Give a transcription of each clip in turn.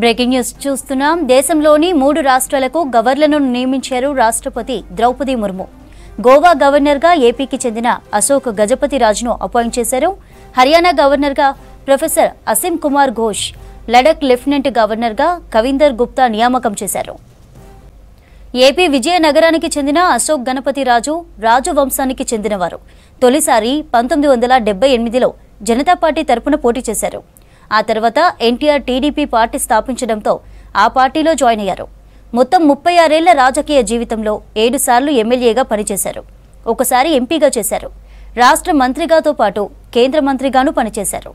Breaking news చూస్తున్నాం. దేశంలోని 3 రాష్ట్రాలకు గవర్నర్లను నియమించారు రాష్ట్రపతి ద్రౌపది ముర్ము. గోవా గవర్నర్గా ఏపీకి చెందిన అశోక్ గజపతి రాజును అపాయింట్ చేశారు. హర్యానా గవర్నర్గా ప్రొఫెసర్ అసీం కుమార్ ఘోష్, లడక్ లెఫ్టినెంట్ గవర్నర్గా కవిందర్ గుప్తా నియామకం చేశారు. ఏపీ విజయనగరానికి చెందిన అశోక్ గణపతి రాజు రాజవంశానికి చెందినవారు. తొలిసారి 1978లో జనతా పార్టీ తరపున పోటీ చేశారు. ఆ తర్వాత ఎన్టీఆర్ టీడీపీ పార్టీ స్థాపించడంతో ఆ పార్టీలో జాయిన్ అయ్యారు. మొత్తం 36 ఏళ్ల రాజకీయ జీవితంలో 7 సార్లు ఎమ్మెల్యేగా పనిచేశారు. ఒకసారి ఎంపీగా చేశారు. రాష్ట్ర మంత్రిగాతో పాటు కేంద్ర మంత్రిగాను పనిచేశారు.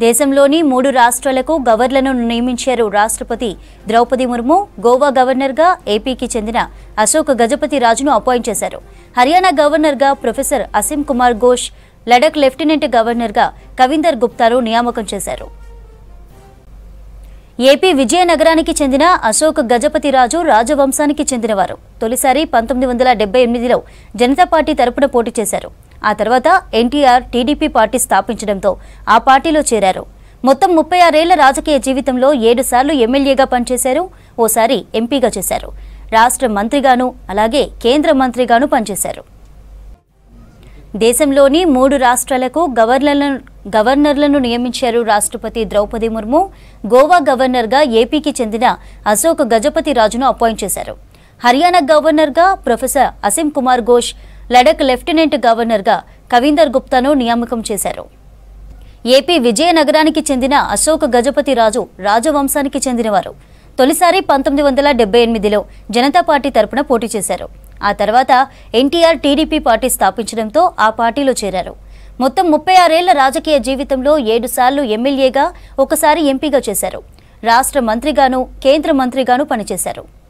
దేశంలోని 3 రాష్ట్రాలకు గవర్నర్లను నియమించారు రాష్ట్రపతి ద్రౌపది ముర్ము. గోవా గవర్నర్గా ఏపీకి చెందిన అశోక్ గజపతి రాజును అపాయింట్ చేశారు. హర్యానా గవర్నర్గా ప్రొఫెసర్ అసీం కుమార్ ఘోష్, లడక్ లెఫ్టినెంట్ గవర్నర్గా కవిందర్ గుప్తాను నియామకం చేశారు. ఏపీ విజయనగరానికి చెందిన అశోక్ గజపతి రాజు రాజవంశానికి చెందినవారు. తొలిసారి 1978లో జనతా పార్టీ తరపున పోటీ చేశారు. ఆ తర్వాత ఎన్టీఆర్ టీడీపీ పార్టీ స్థాపించడంతో ఆ పార్టీలో చేరారు. మొత్తం 36 ఏళ్ల రాజకీయ జీవితంలో 7 సార్లు ఎమ్మెల్యేగా పనిచేశారు. ఓసారి ఎంపీగా చేశారు. రాష్ట్ర మంత్రిగాను అలాగే కేంద్ర మంత్రిగాను పనిచేశారు. దేశంలోని 3 రాష్ట్రాలకు గవర్నర్లను నియమించారు రాష్ట్రపతి ద్రౌపది ముర్ము. గోవా గవర్నర్గా ఏపీకి చెందిన అశోక్ గజపతి రాజును అపాయింట్ చేశారు. హర్యానా గవర్నర్గా ప్రొఫెసర్ అసీం కుమార్ ఘోష్, లడక్ లెఫ్టినెంట్ గవర్నర్గా కవిందర్ గుప్తాను నియామకం చేశారు. ఏపీ విజయనగరానికి చెందిన అశోక్ గజపతి రాజు రాజవంశానికి చెందినవారు. తొలిసారి 1978లో జనతా పార్టీ తరపున పోటీ చేశారు. ఆ తర్వాత ఎన్టీఆర్ టీడీపీ పార్టీ స్థాపించడంతో ఆ పార్టీలో చేరారు. మొత్తం 36 ఏళ్ల రాజకీయ జీవితంలో 7 సార్లు ఎమ్మెల్యేగా, ఒకసారి ఎంపీగా చేశారు. రాష్ట్ర మంత్రిగాను కేంద్ర మంత్రిగాను పనిచేశారు.